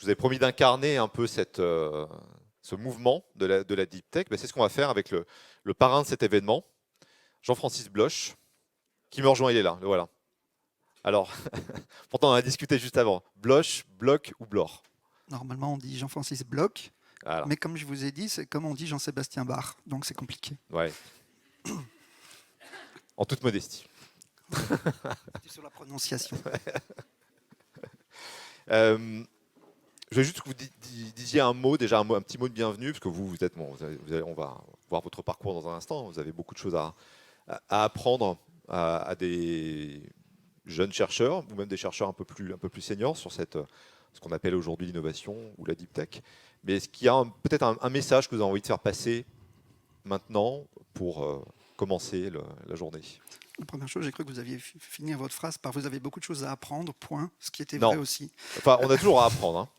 vous avais promis d'incarner un peu ce mouvement de la deep tech. Ben, c'est ce qu'on va faire avec le parrain de cet événement, Jean-Francis Bloch, qui me rejoint, il est là, le voilà. Alors, pourtant on a discuté juste avant. Bloch, Bloch ou Blore? Normalement, on dit Jean-Francis Bloch, Voilà. mais comme je vous ai dit, c'est comme on dit Jean-Sébastien Bach, donc c'est compliqué. Ouais. En toute modestie. C'est sur la prononciation. Euh, je vais juste que vous disiez un mot, déjà un petit mot de bienvenue, parce que vous êtes, bon, on va voir votre parcours dans un instant. Vous avez beaucoup de choses à apprendre à des jeunes chercheurs, ou même des chercheurs un peu plus seniors sur ce qu'on appelle aujourd'hui l'innovation ou la deep tech. Mais est-ce qu'il y a peut-être un message que vous avez envie de faire passer maintenant pour commencer la journée? La première chose, j'ai cru que vous aviez fini votre phrase par vous avez beaucoup de choses à apprendre, point, ce qui était vrai Non. aussi. Enfin, on a toujours à apprendre. Hein.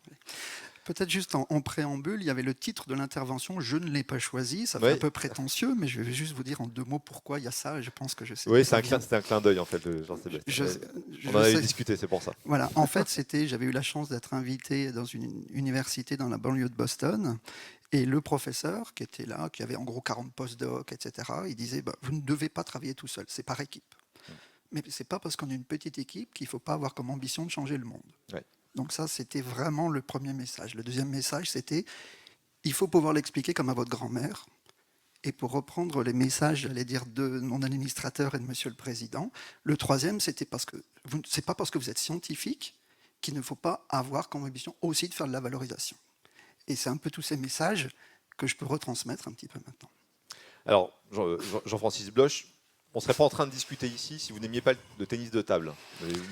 Peut-être juste en préambule, il y avait le titre de l'intervention, je ne l'ai pas choisi, ça fait Oui, un peu prétentieux, mais je vais juste vous dire en 2 mots pourquoi il y a ça, et je pense que je sais d'où oui, ça vient. c'est un clin d'œil en fait, de Jean-Sébastien. Je, On je en avait sais. discuté, c'est pour ça. Voilà, en fait, j'avais eu la chance d'être invité dans une université dans la banlieue de Boston, et le professeur qui était là, qui avait en gros 40 postdocs, etc., il disait bah, vous ne devez pas travailler tout seul, c'est par équipe. Mais c'est pas parce qu'on est une petite équipe qu'il ne faut pas avoir comme ambition de changer le monde. Ouais. Donc ça, c'était vraiment le premier message. Le deuxième message, c'était il faut pouvoir l'expliquer comme à votre grand-mère. Et pour reprendre les messages, j'allais dire, de mon administrateur et de Monsieur le Président, le troisième, c'était parce que c'est pas parce que vous êtes scientifique qu'il ne faut pas avoir comme ambition aussi de faire de la valorisation. Et c'est un peu tous ces messages que je peux retransmettre un petit peu maintenant. Alors, Jean-Francis Bloch, on ne serait pas en train de discuter ici si vous n'aimiez pas le tennis de table.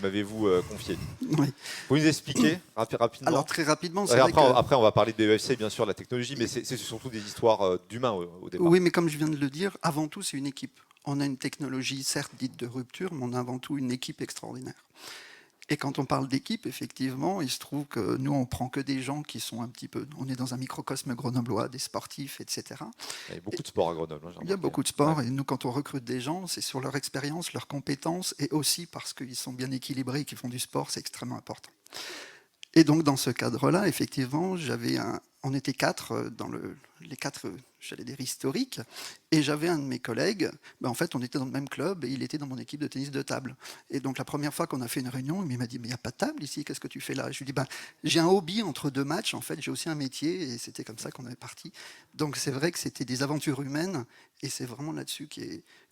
M'avez-vous confié. Oui. Vous nous expliquer Alors rapidement? très rapidement, c'est Et vrai que après, on va parler de BEFC, bien sûr, de la technologie, mais c'est surtout des histoires d'humains au départ. oui, mais comme je viens de le dire, avant tout, c'est une équipe. On a une technologie, certes dite de rupture, mais on a avant tout une équipe extraordinaire. Et quand on parle d'équipe, effectivement, il se trouve que nous, on prend que des gens qui sont un petit peu... On est dans un microcosme grenoblois, des sportifs, etc. Il y a beaucoup Et de sports à Grenoble, hein, j'ai il y a remarqué. beaucoup de Ouais. sports, et nous, quand on recrute des gens, c'est sur leur expérience, leurs compétences, et aussi parce qu'ils sont bien équilibrés et qu'ils font du sport, c'est extrêmement important. Et donc, dans ce cadre-là, effectivement, on était 4 dans les 4, j'allais dire, historiques. Et j'avais un de mes collègues, en fait, on était dans le même club et il était dans mon équipe de tennis de table. Et donc, la première fois qu'on a fait une réunion, il m'a dit mais il n'y a pas de table ici, qu'est-ce que tu fais là? Je lui ai dit j'ai un hobby entre 2 matchs, en fait, j'ai aussi un métier. Et c'était comme ça qu'on est parti. Donc, c'est vrai que c'était des aventures humaines. Et c'est vraiment là-dessus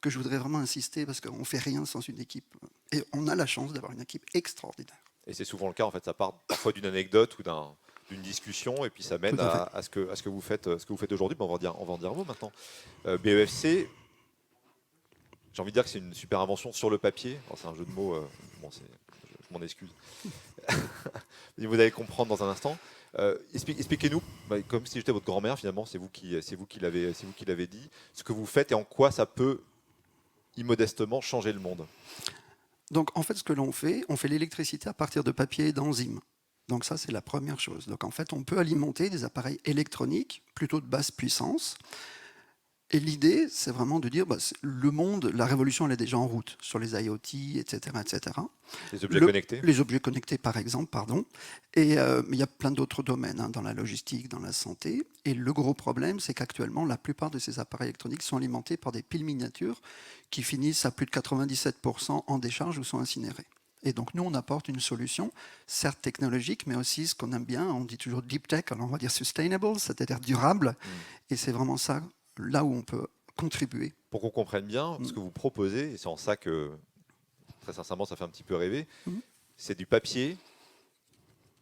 que je voudrais vraiment insister parce qu'on ne fait rien sans une équipe. Et on a la chance d'avoir une équipe extraordinaire. Et c'est souvent le cas, en fait, ça part parfois d'une anecdote ou d'une discussion, et puis ça mène Tout à fait. à ce que vous faites, aujourd'hui. On va en dire un mot maintenant. BEFC, j'ai envie de dire que c'est une super invention sur le papier. Alors, c'est un jeu de mots, je m'en excuse. Vous allez comprendre dans un instant. Expliquez-nous, comme si j'étais votre grand-mère, finalement, c'est vous qui l'avez dit, ce que vous faites et en quoi ça peut immodestement changer le monde. Donc en fait, ce que l'on fait, on fait l'électricité à partir de papier et d'enzymes. Donc ça, c'est la première chose. Donc en fait, on peut alimenter des appareils électroniques plutôt de basse puissance. Et l'idée, c'est vraiment de dire, le monde, la révolution, elle est déjà en route sur les IoT, etc., etc. Les objets connectés. Les objets connectés, par exemple, pardon. Et il y a plein d'autres domaines, dans la logistique, dans la santé. Et le gros problème, c'est qu'actuellement, la plupart de ces appareils électroniques sont alimentés par des piles miniatures qui finissent à plus de 97% en décharge ou sont incinérées. Et donc nous, on apporte une solution, certes technologique, mais aussi ce qu'on aime bien, on dit toujours deep tech, alors on va dire sustainable, c'est-à-dire durable. Et c'est vraiment ça, là où on peut contribuer. Pour qu'on comprenne bien ce que vous proposez, et c'est en ça que, très sincèrement, ça fait un petit peu rêver, c'est du papier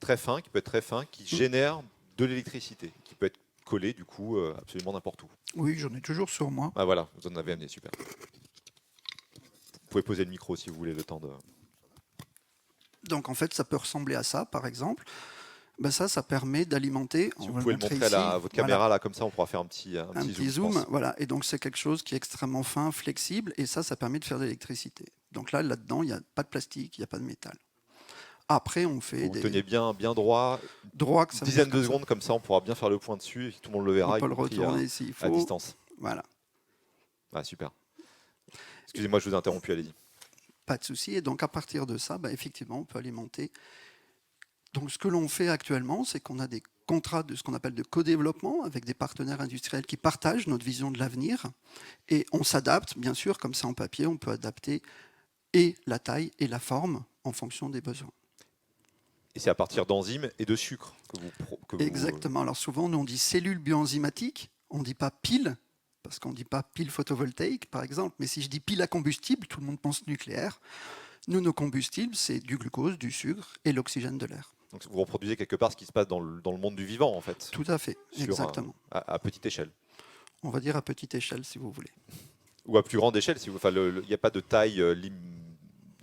très fin, qui peut être très fin, qui génère de l'électricité, qui peut être collé, du coup, absolument n'importe où. Oui, j'en ai toujours sur moi. Ah voilà, vous en avez amené, super. Vous pouvez poser le micro si vous voulez le temps de... Donc en fait, ça peut ressembler à ça, par exemple. Ça permet d'alimenter. Si vous pouvez le montrer à votre caméra, voilà, là, comme ça, on pourra faire un petit zoom. Voilà. Et donc c'est quelque chose qui est extrêmement fin, flexible, et ça permet de faire de l'électricité. Donc là-dedans, il n'y a pas de plastique, il n'y a pas de métal. Après, on fait vous teniez bien droit, droit, une dizaine de secondes, comme ça, on pourra bien faire le point dessus, et tout le monde le verra, on y peut le compris retourner s'il faut. à distance. Voilà. Ah, super. Excusez-moi, je vous ai interrompu, allez-y. Pas de souci. Et donc à partir de ça, effectivement, on peut alimenter Donc ce que l'on fait actuellement, c'est qu'on a des contrats de ce qu'on appelle de co-développement avec des partenaires industriels qui partagent notre vision de l'avenir et on s'adapte, bien sûr, comme ça en papier, on peut adapter et la taille et la forme en fonction des besoins. Et c'est à partir d'enzymes et de sucre que vous... Exactement. Alors souvent, nous on dit cellules bioenzymatiques, on ne dit pas pile, parce qu'on ne dit pas pile photovoltaïque, par exemple, mais si je dis pile à combustible, tout le monde pense nucléaire. Nous, nos combustibles, c'est du glucose, du sucre et l'oxygène de l'air. Donc vous reproduisez quelque part ce qui se passe dans le monde du vivant, en fait. Tout à fait, exactement. À petite échelle. On va dire à petite échelle, si vous voulez. Ou à plus grande échelle, si vous... Enfin, il n'y a pas de taille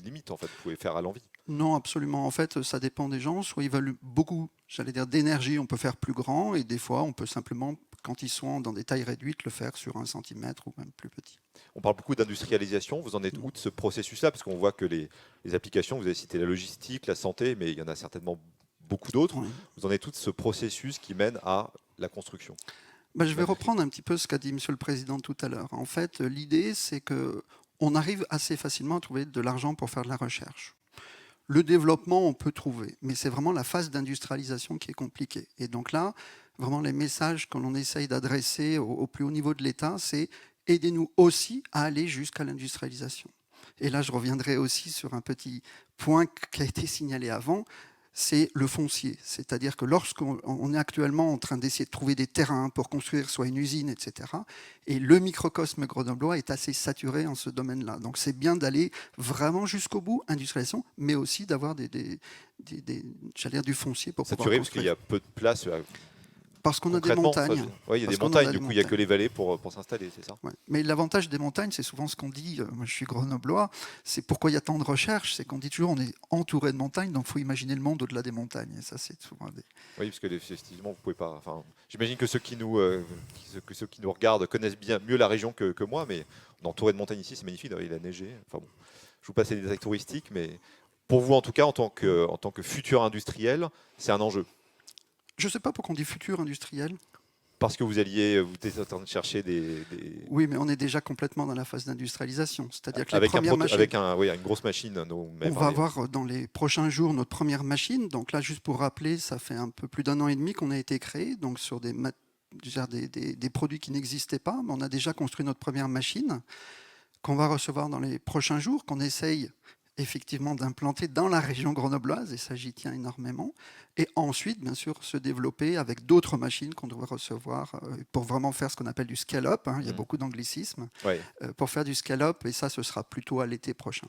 limite, en fait, vous pouvez faire à l'envie. Non, absolument. En fait, ça dépend des gens. Soit ils veulent beaucoup, j'allais dire, d'énergie, on peut faire plus grand, et des fois, on peut simplement, quand ils sont dans des tailles réduites, le faire sur 1 centimètre ou même plus petit. On parle beaucoup d'industrialisation. Vous en êtes où de ce processus-là? Parce qu'on voit que les applications, vous avez cité la logistique, la santé, mais il y en a certainement beaucoup d'autres. Oui. Vous en êtes où de ce processus qui mène à la construction? Je vais reprendre un petit peu ce qu'a dit Monsieur le Président tout à l'heure. En fait, l'idée, c'est qu'on arrive assez facilement à trouver de l'argent pour faire de la recherche. Le développement, on peut trouver, mais c'est vraiment la phase d'industrialisation qui est compliquée. Et donc là, vraiment, les messages que l'on essaye d'adresser au plus haut niveau de l'État, c'est aidez-nous aussi à aller jusqu'à l'industrialisation. Et là, je reviendrai aussi sur un petit point qui a été signalé avant, c'est le foncier. C'est-à-dire que lorsqu'on est actuellement en train d'essayer de trouver des terrains pour construire soit une usine, etc., et le microcosme grenoblois est assez saturé en ce domaine-là. Donc c'est bien d'aller vraiment jusqu'au bout, industrialisation, mais aussi d'avoir j'allais dire du foncier pour pouvoir Saturé, parce construire. qu'il y a peu de place. Parce qu'on a des montagnes. Oui, il y a des montagnes, du coup, il n'y a que les vallées pour s'installer, c'est ça? Ouais. Mais l'avantage des montagnes, c'est souvent ce qu'on dit, moi je suis grenoblois, c'est pourquoi il y a tant de recherches, c'est qu'on dit toujours on est entouré de montagnes, donc il faut imaginer le monde au-delà des montagnes. Et ça, c'est souvent Oui, parce que effectivement, vous pouvez pas. Enfin, j'imagine que ceux qui nous regardent connaissent bien mieux la région que moi, mais on est entouré de montagnes ici, c'est magnifique. Il a neigé. Enfin bon, je vous passe les détails touristiques, mais pour vous, en tout cas, en tant que futur industriel, c'est un enjeu. Je ne sais pas pourquoi on dit futur industriel. Parce que vous étiez en train de chercher Oui, mais on est déjà complètement dans la phase d'industrialisation. C'est-à-dire que les avec premières machines... avec une grosse machine. On va avoir dans les prochains jours notre première machine. Donc là, juste pour rappeler, ça fait un peu plus d'1 an et demi qu'on a été créé, donc sur des produits qui n'existaient pas. Mais on a déjà construit notre première machine qu'on va recevoir dans les prochains jours, qu'on essaye effectivement d'implanter dans la région grenobloise, et ça j'y tiens énormément, et ensuite bien sûr se développer avec d'autres machines qu'on devrait recevoir pour vraiment faire ce qu'on appelle du scale-up, il y a beaucoup d'anglicismes, pour faire du scale-up, et ça ce sera plutôt à l'été prochain.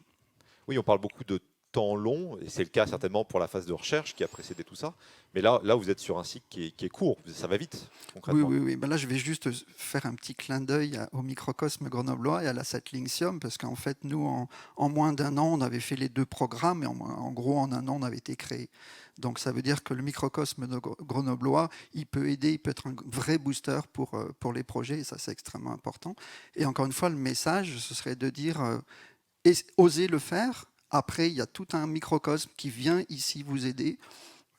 Oui, on parle beaucoup de temps long, et c'est le cas certainement pour la phase de recherche qui a précédé tout ça, mais là vous êtes sur un cycle qui est court, ça va vite concrètement. Oui. Là je vais juste faire un petit clin d'œil au microcosme grenoblois et à la Satellingsium, parce qu'en fait nous en moins d'1 an on avait fait les 2 programmes, et en gros en 1 an on avait été créé. Donc ça veut dire que le microcosme grenoblois, il peut aider, il peut être un vrai booster pour les projets, et ça c'est extrêmement important. Et encore une fois, le message, ce serait de dire osez le faire. Après, il y a tout un microcosme qui vient ici vous aider.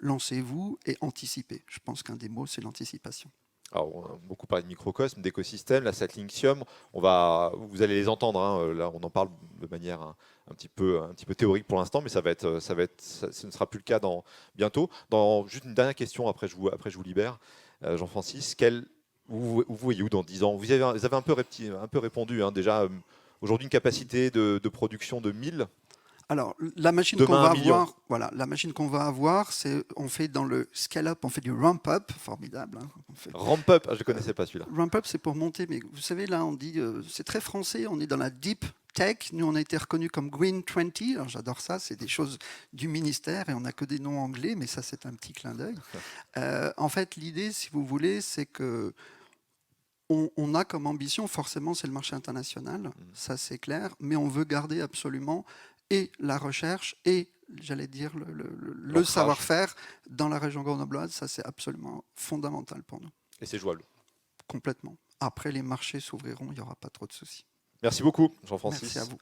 Lancez-vous et anticipez. Je pense qu'un des mots, c'est l'anticipation. Alors, on a beaucoup parlé de microcosme, d'écosystème, la Satellingsium, vous allez les entendre, là on en parle de manière un petit peu théorique pour l'instant, mais ce ne sera plus le cas bientôt. Juste une dernière question, après je vous libère, Jean-Francis, vous voyez où dans 10 ans? Vous avez un peu répondu, déjà, aujourd'hui une capacité de production de 1000. Alors, la machine qu'on va avoir, c'est on fait dans le scale-up, on fait du ramp-up, formidable. Ramp-up, je ne connaissais pas celui-là. Ramp-up, c'est pour monter, mais vous savez, là, on dit, c'est très français, on est dans la deep tech. Nous, on a été reconnus comme Green 20. Alors, j'adore ça, c'est des choses du ministère et on n'a que des noms anglais, mais ça, c'est un petit clin d'œil. En fait, l'idée, si vous voulez, c'est que on a comme ambition, forcément, c'est le marché international, ça c'est clair, mais on veut garder absolument et la recherche et, j'allais dire, le savoir-faire dans la région grenobloise. Ça, c'est absolument fondamental pour nous. Et c'est jouable. Complètement. Après, les marchés s'ouvriront, il n'y aura pas trop de soucis. Merci beaucoup, Jean-Francis. Merci à vous.